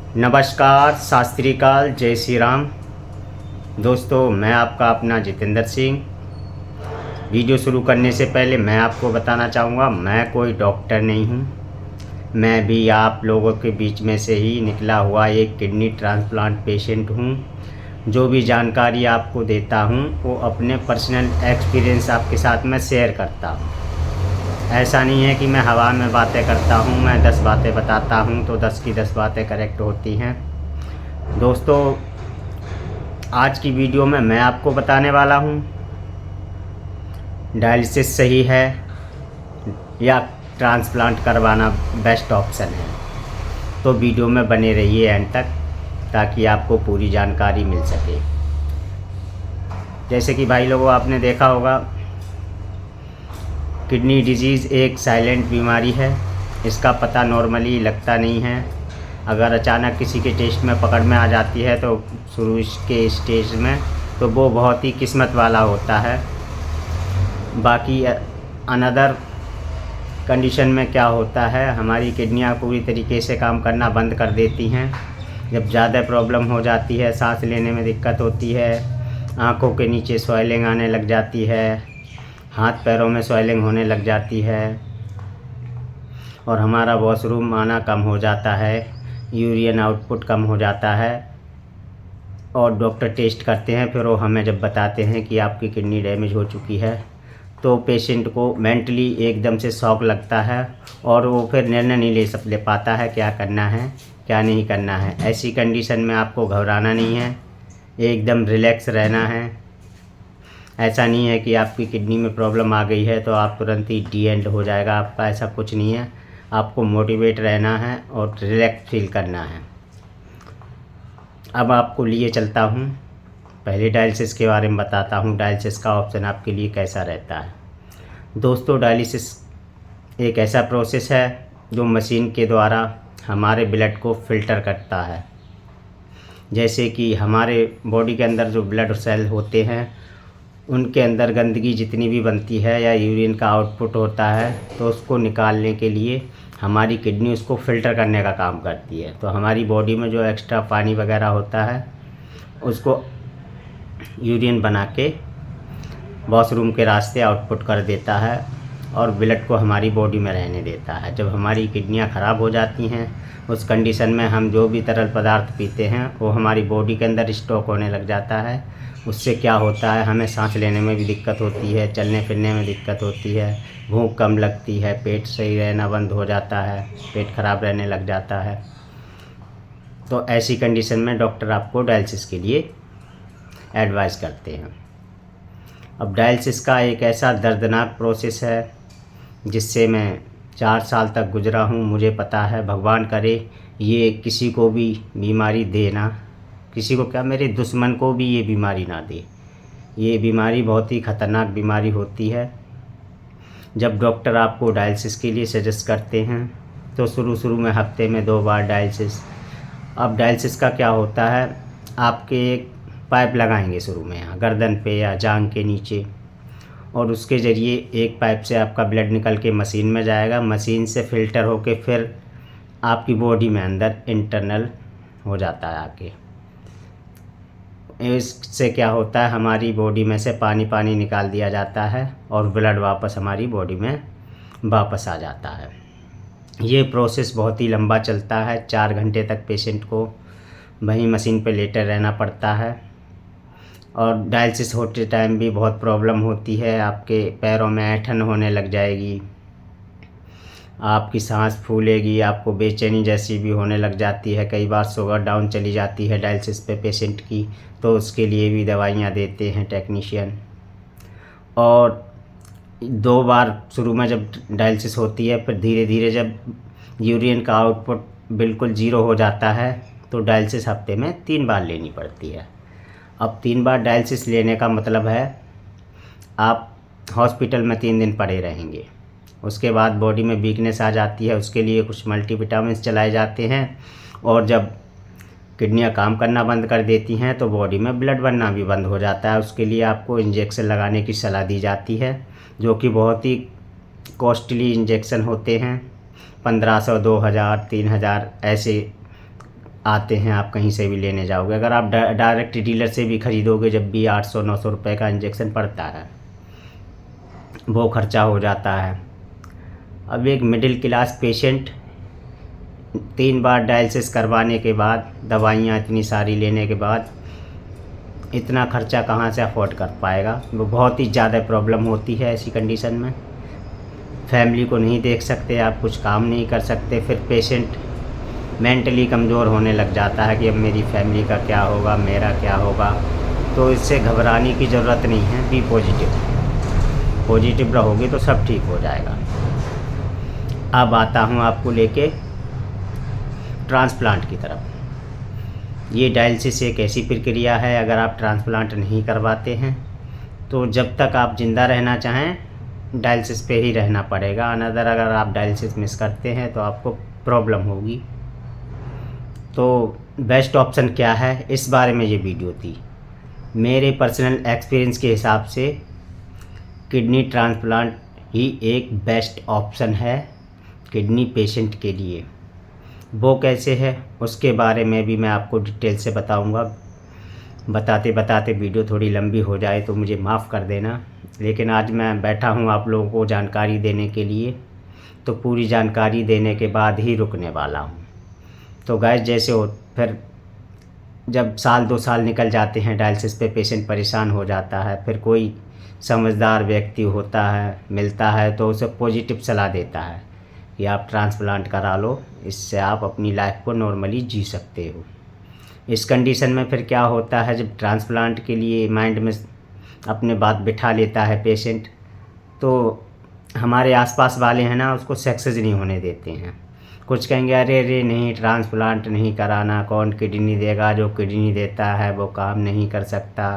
नमस्कार, सत श्री अकाल, जय श्री राम। दोस्तों, मैं आपका अपना जितेंद्र सिंह। वीडियो शुरू करने से पहले मैं आपको बताना चाहूँगा, मैं कोई डॉक्टर नहीं हूँ। मैं भी आप लोगों के बीच में से ही निकला हुआ एक किडनी ट्रांसप्लांट पेशेंट हूँ। जो भी जानकारी आपको देता हूँ वो अपने पर्सनल एक्सपीरियंस आपके साथ में शेयर करता हूँ। ऐसा नहीं है कि मैं हवा में बातें करता हूँ। मैं 10 बातें बताता हूँ तो 10 की 10 बातें करेक्ट होती हैं। दोस्तों, आज की वीडियो में मैं आपको बताने वाला हूँ डायलिसिस सही है या ट्रांसप्लांट करवाना बेस्ट ऑप्शन है। तो वीडियो में बने रहिए एंड तक, ताकि आपको पूरी जानकारी मिल सके। जैसे कि भाई लोगों, आपने देखा होगा, किडनी डिजीज़ एक साइलेंट बीमारी है। इसका पता नॉर्मली लगता नहीं है। अगर अचानक किसी के टेस्ट में पकड़ में आ जाती है तो शुरू के स्टेज में तो वो बहुत ही किस्मत वाला होता है। बाकी अनदर कंडीशन में क्या होता है, हमारी किडनियाँ पूरी तरीके से काम करना बंद कर देती हैं। जब ज़्यादा प्रॉब्लम हो जाती है, सांस लेने में दिक्कत होती है, आँखों के नीचे स्वेलिंग आने लग जाती है, हाथ पैरों में स्वेलिंग होने लग जाती है और हमारा वॉशरूम आना कम हो जाता है, यूरिन आउटपुट कम हो जाता है और डॉक्टर टेस्ट करते हैं। फिर वो हमें जब बताते हैं कि आपकी किडनी डैमेज हो चुकी है तो पेशेंट को मेंटली एकदम से शॉक लगता है और वो फिर निर्णय नहीं ले पाता है क्या करना है क्या नहीं करना है। ऐसी कंडीशन में आपको घबराना नहीं है, एकदम रिलैक्स रहना है। ऐसा नहीं है कि आपकी किडनी में प्रॉब्लम आ गई है तो आप तुरंत ही डी एंड हो जाएगा आपका, ऐसा कुछ नहीं है। आपको मोटिवेट रहना है और रिलैक्स फील करना है। अब आपको लिए चलता हूँ, पहले डायलिसिस के बारे में बताता हूँ। डायलिसिस का ऑप्शन आपके लिए कैसा रहता है। दोस्तों, डायलिसिस एक ऐसा प्रोसेस है जो मशीन के द्वारा हमारे ब्लड को फ़िल्टर करता है। जैसे कि हमारे बॉडी के अंदर जो ब्लड सेल होते हैं उनके अंदर गंदगी जितनी भी बनती है या यूरिन का आउटपुट होता है तो उसको निकालने के लिए हमारी किडनी उसको फ़िल्टर करने का काम करती है। तो हमारी बॉडी में जो एक्स्ट्रा पानी वगैरह होता है उसको यूरिन बना के वॉशरूम के रास्ते आउटपुट कर देता है और ब्लड को हमारी बॉडी में रहने देता है। जब हमारी किडनियाँ ख़राब हो जाती हैं उस कंडीशन में हम जो भी तरल पदार्थ पीते हैं वो हमारी बॉडी के अंदर स्टॉक होने लग जाता है। उससे क्या होता है, हमें सांस लेने में भी दिक्कत होती है, चलने फिरने में दिक्कत होती है, भूख कम लगती है, पेट सही रहना बंद हो जाता है, पेट ख़राब रहने लग जाता है। तो ऐसी कंडीशन में डॉक्टर आपको डायलिसिस के लिए एडवाइस करते हैं। अब डायलिसिस का एक ऐसा दर्दनाक प्रोसेस है जिससे मैं 4 साल तक गुजरा हूँ। मुझे पता है, भगवान करे ये किसी को भी बीमारी देना, किसी को क्या, मेरे दुश्मन को भी ये बीमारी ना दे। ये बीमारी बहुत ही ख़तरनाक बीमारी होती है। जब डॉक्टर आपको डायलिसिस के लिए सजेस्ट करते हैं तो शुरू में हफ्ते में 2 बार डायलिसिस। अब डायलिसिस का क्या होता है, आपके एक पाइप लगाएंगे शुरू में यहाँ गर्दन पे या जांघ के नीचे और उसके ज़रिए एक पाइप से आपका ब्लड निकल के मशीन में जाएगा। मशीन से फ़िल्टर होके फिर आपकी बॉडी में अंदर इंटरनल हो जाता है आके। इससे क्या होता है, हमारी बॉडी में से पानी निकाल दिया जाता है और ब्लड वापस हमारी बॉडी में वापस आ जाता है। ये प्रोसेस बहुत ही लंबा चलता है। 4 घंटे तक पेशेंट को वहीं मशीन पे लेटे रहना पड़ता है और डायलिसिस होते टाइम भी बहुत प्रॉब्लम होती है। आपके पैरों में ऐंठन होने लग जाएगी, आपकी सांस फूलेगी, आपको बेचैनी जैसी भी होने लग जाती है। कई बार शुगर डाउन चली जाती है डायलिसिस पे पेशेंट की, तो उसके लिए भी दवाइयाँ देते हैं टेक्नीशियन। और 2 बार शुरू में जब डायलिसिस होती है, फिर धीरे धीरे जब यूरिन का आउटपुट बिल्कुल ज़ीरो हो जाता है तो डायलिसिस हफ्ते में 3 बार लेनी पड़ती है। अब 3 बार डायलिसिस लेने का मतलब है आप हॉस्पिटल में 3 दिन पड़े रहेंगे। उसके बाद बॉडी में वीकनेस आ जाती है, उसके लिए कुछ मल्टीविटामिन्स चलाए जाते हैं और जब किडनियाँ काम करना बंद कर देती हैं तो बॉडी में ब्लड बनना भी बंद हो जाता है। उसके लिए आपको इंजेक्शन लगाने की सलाह दी जाती है, जो कि बहुत ही कॉस्टली इंजेक्शन होते हैं। 1500, 2000, 3000 ऐसे आते हैं, आप कहीं से भी लेने जाओगे। अगर आप डायरेक्ट डीलर से भी ख़रीदोगे, जब भी 800-900 रुपये का इंजेक्शन पड़ता है, वो खर्चा हो जाता है। अब एक मिडिल क्लास पेशेंट 3 बार डायलिसिस करवाने के बाद, दवाइयाँ इतनी सारी लेने के बाद, इतना खर्चा कहाँ से अफोर्ड कर पाएगा। वो बहुत ही ज़्यादा प्रॉब्लम होती है ऐसी कंडीशन में। फैमिली को नहीं देख सकते आप, कुछ काम नहीं कर सकते, फिर पेशेंट मेंटली कमज़ोर होने लग जाता है कि अब मेरी फैमिली का क्या होगा, मेरा क्या होगा। तो इससे घबराने की ज़रूरत नहीं है। बी पॉजिटिव रहोगे तो सब ठीक हो जाएगा। अब आता हूँ आपको लेके ट्रांसप्लांट की तरफ। ये डायलिसिस एक ऐसी प्रक्रिया है, अगर आप ट्रांसप्लांट नहीं करवाते हैं तो जब तक आप ज़िंदा रहना चाहें डायलिसिस पे ही रहना पड़ेगा। अनदर अगर आप डायलिसिस मिस करते हैं तो आपको प्रॉब्लम होगी। तो बेस्ट ऑप्शन क्या है, इस बारे में ये वीडियो थी। मेरे पर्सनल एक्सपीरियंस के हिसाब से किडनी ट्रांसप्लांट ही एक बेस्ट ऑप्शन है किडनी पेशेंट के लिए। वो कैसे है उसके बारे में भी मैं आपको डिटेल से बताऊंगा। बताते बताते वीडियो थोड़ी लंबी हो जाए तो मुझे माफ़ कर देना, लेकिन आज मैं बैठा हूँ आप लोगों को जानकारी देने के लिए, तो पूरी जानकारी देने के बाद ही रुकने वाला हूँ। तो गाइस, जैसे हो फिर जब 1-2 साल निकल जाते हैं, डायलिसिस पे पेशेंट परेशान हो जाता है, फिर कोई समझदार व्यक्ति होता है, मिलता है, तो उसे पॉजिटिव सलाह देता है कि आप ट्रांसप्लांट करा लो, इससे आप अपनी लाइफ को नॉर्मली जी सकते हो। इस कंडीशन में फिर क्या होता है, जब ट्रांसप्लांट के लिए माइंड में अपने बात बिठा लेता है पेशेंट, तो हमारे आसपास वाले हैं ना, उसको सक्सेस नहीं होने देते हैं। कुछ कहेंगे अरे नहीं, ट्रांसप्लांट नहीं कराना, कौन किडनी देगा, जो किडनी देता है वो काम नहीं कर सकता,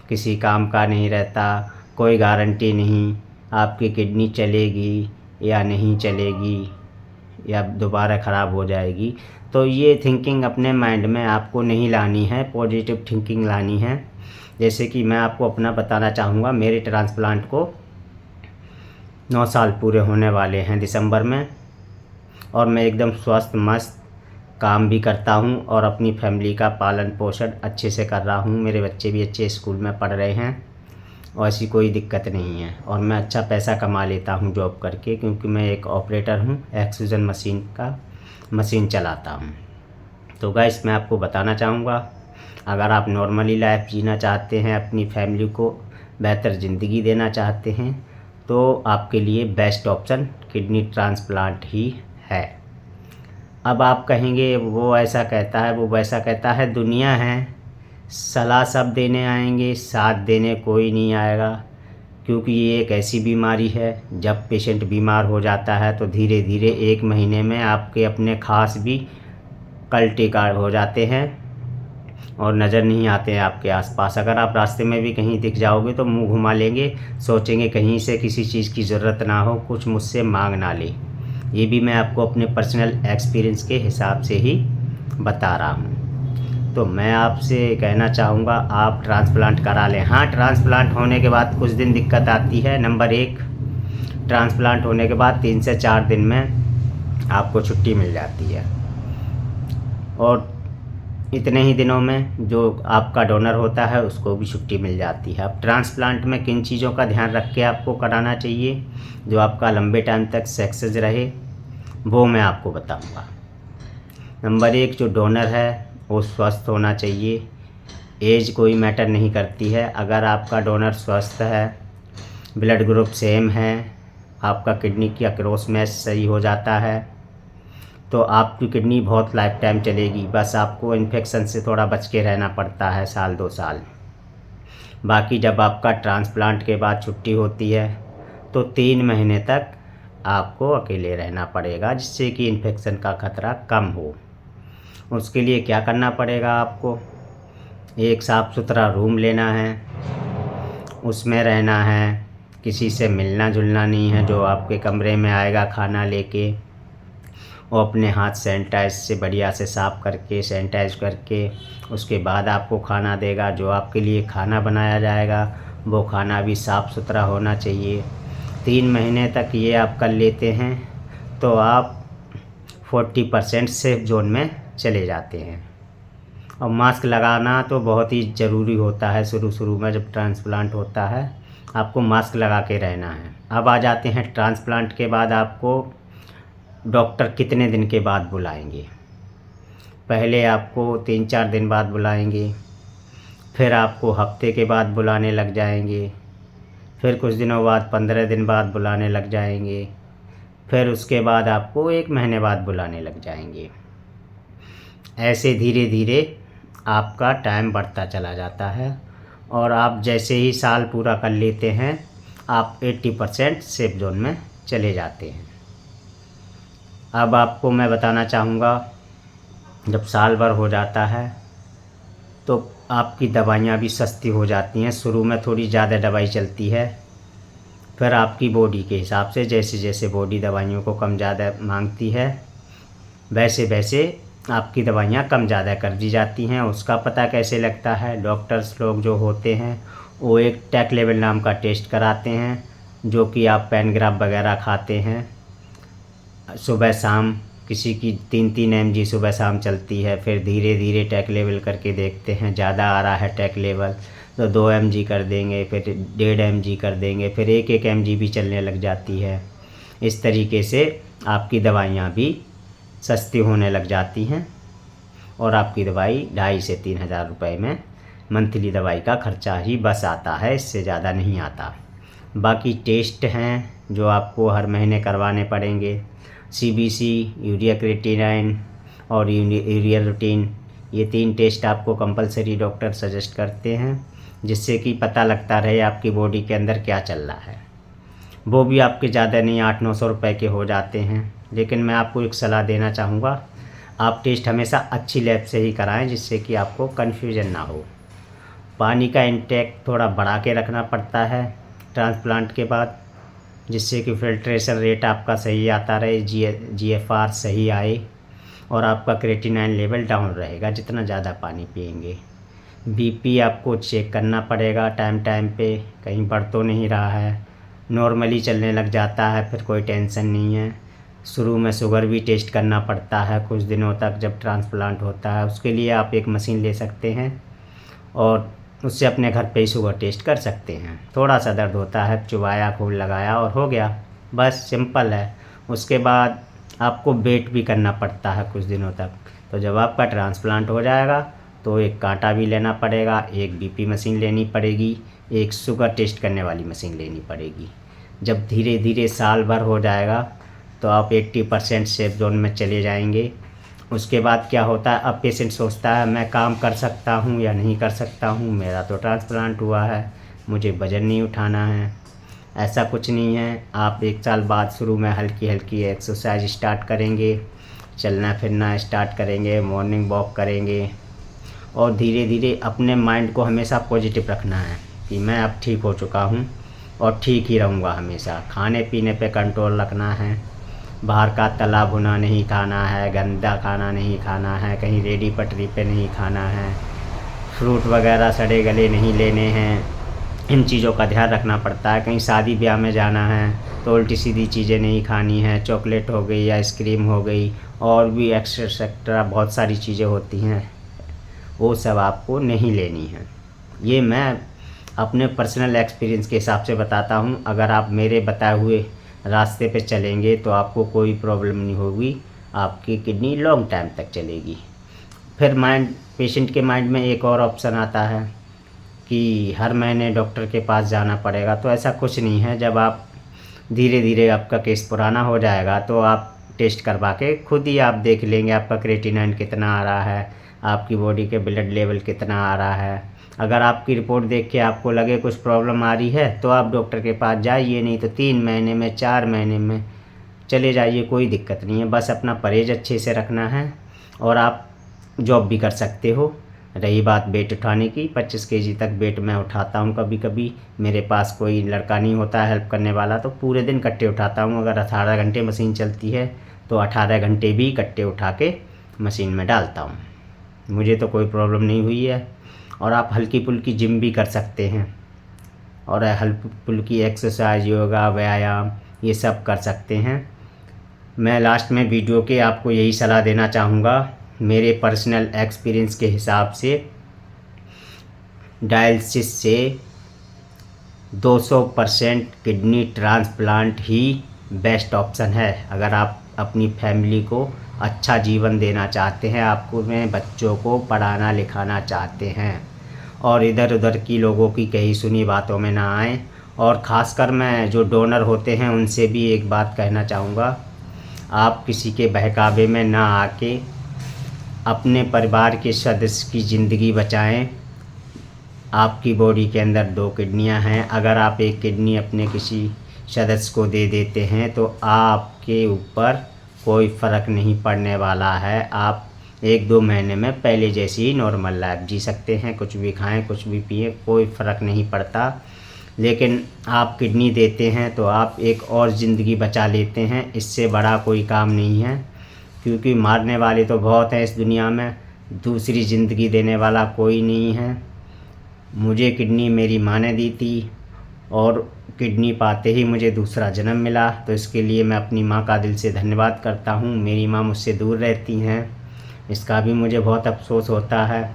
किसी काम का नहीं रहता, कोई गारंटी नहीं आपकी किडनी चलेगी या नहीं चलेगी या दोबारा ख़राब हो जाएगी। तो ये थिंकिंग अपने माइंड में आपको नहीं लानी है, पॉजिटिव थिंकिंग लानी है। जैसे कि मैं आपको अपना बताना चाहूँगा, मेरे ट्रांसप्लांट को 9 साल पूरे होने वाले हैं दिसंबर में, और मैं एकदम स्वस्थ मस्त काम भी करता हूँ और अपनी फैमिली का पालन पोषण अच्छे से कर रहा हूँ। मेरे बच्चे भी अच्छे स्कूल में पढ़ रहे हैं और ऐसी कोई दिक्कत नहीं है, और मैं अच्छा पैसा कमा लेता हूँ जॉब करके, क्योंकि मैं एक ऑपरेटर हूँ, ऑक्सीजन मशीन चलाता हूँ। तो गाइस, मैं आपको बताना चाहूँगा, अगर आप नॉर्मली लाइफ जीना चाहते हैं, अपनी फैमिली को बेहतर ज़िंदगी देना चाहते हैं, तो आपके लिए बेस्ट ऑप्शन किडनी ट्रांसप्लांट ही है। अब आप कहेंगे वो ऐसा कहता है, वो वैसा कहता है, दुनिया है, सलाह सब देने आएंगे, साथ देने कोई नहीं आएगा। क्योंकि ये एक ऐसी बीमारी है, जब पेशेंट बीमार हो जाता है तो धीरे धीरे 1 महीने में आपके अपने खास भी कल्टी कार्ड हो जाते हैं और नज़र नहीं आते हैं आपके आसपास। अगर आप रास्ते में भी कहीं दिख जाओगे तो मुंह घुमा लेंगे, सोचेंगे कहीं से किसी चीज़ की ज़रूरत ना हो, कुछ मुझसे मांग ना ले। ये भी मैं आपको अपने पर्सनल एक्सपीरियंस के हिसाब से ही बता रहा हूँ। तो मैं आपसे कहना चाहूँगा, आप ट्रांसप्लांट करा लें। हाँ, ट्रांसप्लांट होने के बाद कुछ दिन दिक्कत आती है। नंबर 1, ट्रांसप्लांट होने के बाद 3 से 4 दिन में आपको छुट्टी मिल जाती है, और इतने ही दिनों में जो आपका डोनर होता है उसको भी छुट्टी मिल जाती है। अब ट्रांसप्लांट में किन चीज़ों का ध्यान रख के आपको कराना चाहिए जो आपका लंबे टाइम तक सक्सेस रहे, वो मैं आपको बताऊँगा। नंबर 1, जो डोनर है वो स्वस्थ होना चाहिए। एज कोई मैटर नहीं करती है। अगर आपका डोनर स्वस्थ है, ब्लड ग्रुप सेम है, आपका किडनी की क्रॉस मैच सही हो जाता है, तो आपकी किडनी बहुत लाइफ टाइम चलेगी। बस आपको इन्फेक्शन से थोड़ा बच के रहना पड़ता है 1-2 साल। बाकी जब आपका ट्रांसप्लांट के बाद छुट्टी होती है तो 3 महीने तक आपको अकेले रहना पड़ेगा, जिससे कि इन्फेक्शन का खतरा कम हो। उसके लिए क्या करना पड़ेगा, आपको एक साफ़ सुथरा रूम लेना है, उसमें रहना है, किसी से मिलना जुलना नहीं है। जो आपके कमरे में आएगा खाना लेके, वो अपने हाथ सैनिटाइज से बढ़िया से साफ़ करके, सैनिटाइज करके उसके बाद आपको खाना देगा। जो आपके लिए खाना बनाया जाएगा वो खाना भी साफ़ सुथरा होना चाहिए। 3 महीने तक ये आप कर लेते हैं तो आप 40% सेफ जोन में चले जाते हैं। और मास्क लगाना तो बहुत ही ज़रूरी होता है। शुरू शुरू में जब ट्रांसप्लांट होता है आपको मास्क लगा के रहना है। अब आ जाते हैं ट्रांसप्लांट के बाद आपको डॉक्टर कितने दिन के बाद बुलाएंगे। पहले आपको 3-4 दिन बाद बुलाएंगे, फिर आपको हफ्ते के बाद बुलाने लग जाएंगे, फिर कुछ दिनों बाद 15 दिन बाद बुलाने लग जाएंगे, फिर उसके बाद आपको 1 महीने बाद बुलाने लग जाएंगे। ऐसे धीरे धीरे आपका टाइम बढ़ता चला जाता है और आप जैसे ही साल पूरा कर लेते हैं आप 80% सेफ जोन में चले जाते हैं। अब आपको मैं बताना चाहूँगा, जब साल भर हो जाता है तो आपकी दवाइयाँ भी सस्ती हो जाती हैं। शुरू में थोड़ी ज़्यादा दवाई चलती है, फिर आपकी बॉडी के हिसाब से जैसे जैसे बॉडी दवाइयों को कम ज़्यादा मांगती है वैसे वैसे आपकी दवाइयाँ कम ज़्यादा कर दी जाती हैं। उसका पता कैसे लगता है, डॉक्टर्स लोग जो होते हैं वो एक टैक लेवल नाम का टेस्ट कराते हैं, जो कि आप पैनग्राफ वगैरह खाते हैं सुबह शाम। किसी की 3-3 mg सुबह शाम चलती है, फिर धीरे धीरे टैक लेवल करके देखते हैं ज़्यादा आ रहा है टैक लेवल तो 2 mg कर देंगे, फिर 1.5 mg कर देंगे, फिर 1-1 mg भी चलने लग जाती है। इस तरीके से आपकी दवाइयाँ भी सस्ती होने लग जाती हैं और आपकी दवाई 2,500 से 3,000 रुपये में मंथली दवाई का खर्चा ही बस आता है, इससे ज़्यादा नहीं आता। बाकी टेस्ट हैं जो आपको हर महीने करवाने पड़ेंगे। CBC, यूरिया क्रिएटिनिन और यूरिया रूटीन, ये 3 टेस्ट आपको कंपलसरी डॉक्टर सजेस्ट करते हैं, जिससे कि पता लगता रहे आपकी बॉडी के अंदर क्या चल रहा है। वो भी आपके ज़्यादा नहीं 800-900 रुपये के हो जाते हैं। लेकिन मैं आपको एक सलाह देना चाहूँगा, आप टेस्ट हमेशा अच्छी लैब से ही कराएं, जिससे कि आपको कन्फ्यूजन ना हो। पानी का इंटेक थोड़ा बढ़ा के रखना पड़ता है ट्रांसप्लांट के बाद, जिससे कि फिल्ट्रेशन रेट आपका सही आता रहे, GFR सही आए और आपका क्रिएटिनिन लेवल डाउन रहेगा जितना ज़्यादा पानी पिएंगे। BP आपको चेक करना पड़ेगा टाइम टाइम पे, कहीं बढ़ तो नहीं रहा है। नॉर्मली चलने लग जाता है फिर कोई टेंशन नहीं है। शुरू में शुगर भी टेस्ट करना पड़ता है कुछ दिनों तक जब ट्रांसप्लांट होता है। उसके लिए आप एक मशीन ले सकते हैं और उससे अपने घर पे ही शुगर टेस्ट कर सकते हैं। थोड़ा सा दर्द होता है, चुबाया, खूब लगाया और हो गया, बस सिंपल है। उसके बाद आपको वेट भी करना पड़ता है कुछ दिनों तक। तो जब आपका ट्रांसप्लांट हो जाएगा तो एक कांटा भी लेना पड़ेगा, एक BP मशीन लेनी पड़ेगी, एक शुगर टेस्ट करने वाली मशीन लेनी पड़ेगी। जब धीरे धीरे साल भर हो जाएगा तो आप 80% सेफ जोन में चले जाएंगे। उसके बाद क्या होता है, अब पेशेंट सोचता है मैं काम कर सकता हूँ या नहीं कर सकता हूँ, मेरा तो ट्रांसप्लांट हुआ है, मुझे वज़न नहीं उठाना है। ऐसा कुछ नहीं है। आप 1 साल बाद शुरू में हल्की हल्की एक्सरसाइज स्टार्ट करेंगे, चलना फिरना स्टार्ट करेंगे, मॉर्निंग वॉक करेंगे और धीरे धीरे अपने माइंड को हमेशा पॉजिटिव रखना है कि मैं अब ठीक हो चुका हूँ और ठीक ही रहूँगा हमेशा। खाने पीने पे कंट्रोल रखना है, बाहर का तला भुना नहीं खाना है, गंदा खाना नहीं खाना है, कहीं रेडी पटरी पे नहीं खाना है, फ्रूट वगैरह सड़े गले नहीं लेने हैं। इन चीज़ों का ध्यान रखना पड़ता है। कहीं शादी ब्याह में जाना है तो उल्टी सीधी चीज़ें नहीं खानी है, चॉकलेट हो गई, आइसक्रीम हो गई और भी एक्सेट्रा बहुत सारी चीज़ें होती हैं, वो सब आपको नहीं लेनी है। ये मैं अपने पर्सनल एक्सपीरियंस के हिसाब से बताता हूँ। अगर आप मेरे बताए हुए रास्ते पे चलेंगे तो आपको कोई प्रॉब्लम नहीं होगी, आपकी किडनी लॉन्ग टाइम तक चलेगी। फिर पेशेंट के माइंड में एक और ऑप्शन आता है कि हर महीने डॉक्टर के पास जाना पड़ेगा, तो ऐसा कुछ नहीं है। जब आप धीरे धीरे आपका केस पुराना हो जाएगा तो आप टेस्ट करवा के खुद ही आप देख लेंगे आपका क्रिएटिनिन कितना आ रहा है, आपकी बॉडी के ब्लड लेवल कितना आ रहा है। अगर आपकी रिपोर्ट देख के आपको लगे कुछ प्रॉब्लम आ रही है तो आप डॉक्टर के पास जाइए, नहीं तो 3 महीने में 4 महीने में चले जाइए, कोई दिक्कत नहीं है। बस अपना परहेज अच्छे से रखना है और आप जॉब भी कर सकते हो। रही बात वेट उठाने की, 25 kg तक वेट मैं उठाता हूँ कभी कभी। मेरे पास कोई लड़का नहीं होता है हेल्प करने वाला तो पूरे दिन कट्टे उठाता हूँ। अगर 18 घंटे मशीन चलती है तो 18 घंटे भी कट्टे उठा के मशीन में डालता हूँ। मुझे तो कोई प्रॉब्लम नहीं हुई है। और आप हल्की फुल्की जिम भी कर सकते हैं और हल्की फुल्की एक्सरसाइज, योगा, व्यायाम ये सब कर सकते हैं। मैं लास्ट में वीडियो के आपको यही सलाह देना चाहूँगा मेरे पर्सनल एक्सपीरियंस के हिसाब से डायलिसिस से 200% किडनी ट्रांसप्लांट ही बेस्ट ऑप्शन है। अगर आप अपनी फैमिली को अच्छा जीवन देना चाहते हैं, आपको में बच्चों को पढ़ाना लिखाना चाहते हैं और इधर उधर की लोगों की कही सुनी बातों में ना आए। और ख़ासकर मैं जो डोनर होते हैं उनसे भी एक बात कहना चाहूँगा, आप किसी के बहकावे में ना आके अपने परिवार के सदस्य की ज़िंदगी बचाएं। आपकी बॉडी के अंदर 2 किडनियां हैं, अगर आप एक किडनी अपने किसी सदस्य को दे देते हैं तो आपके ऊपर कोई फ़र्क नहीं पड़ने वाला है। आप 1-2 महीने में पहले जैसी ही नॉर्मल लाइफ जी सकते हैं, कुछ भी खाएं कुछ भी पिएं, कोई फ़र्क नहीं पड़ता। लेकिन आप किडनी देते हैं तो आप एक और ज़िंदगी बचा लेते हैं, इससे बड़ा कोई काम नहीं है। क्योंकि मारने वाले तो बहुत हैं इस दुनिया में, दूसरी ज़िंदगी देने वाला कोई नहीं है। मुझे किडनी मेरी माँ ने दी थी और किडनी पाते ही मुझे दूसरा जन्म मिला, तो इसके लिए मैं अपनी माँ का दिल से धन्यवाद करता हूँ। मेरी माँ मुझसे दूर रहती हैं, इसका भी मुझे बहुत अफसोस होता है।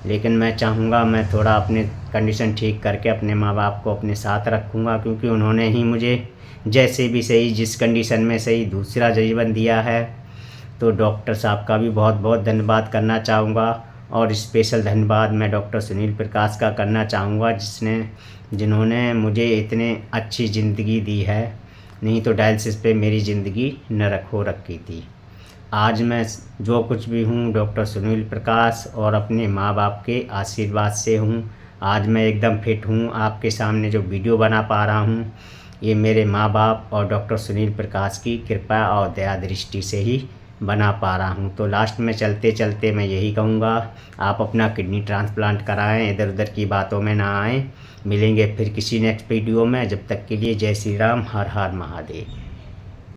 लेकिन मैं चाहूँगा मैं थोड़ा अपने कंडीशन ठीक करके अपने माँ बाप को अपने साथ रखूँगा, क्योंकि उन्होंने ही मुझे जैसे भी सही जिस कंडीशन में सही दूसरा जीवन दिया है। तो डॉक्टर साहब का भी बहुत बहुत धन्यवाद करना चाहूँगा और स्पेशल धन्यवाद मैं डॉक्टर सुनील प्रकाश का करना चाहूँगा जिन्होंने मुझे इतने अच्छी ज़िंदगी दी है। नहीं तो डायलिसिस पे मेरी ज़िंदगी नरक हो रखी थी। आज मैं जो कुछ भी हूँ डॉक्टर सुनील प्रकाश और अपने माँ बाप के आशीर्वाद से हूँ। आज मैं एकदम फिट हूँ, आपके सामने जो वीडियो बना पा रहा हूँ ये मेरे माँ बाप और डॉक्टर सुनील प्रकाश की कृपा और दया दृष्टि से ही बना पा रहा हूँ। तो लास्ट में चलते चलते मैं यही कहूँगा, आप अपना किडनी ट्रांसप्लांट कराएं, इधर उधर की बातों में ना आएँ। मिलेंगे फिर किसी नेक्स्ट वीडियो में, जब तक के लिए जय श्री राम, हर हर महादेव।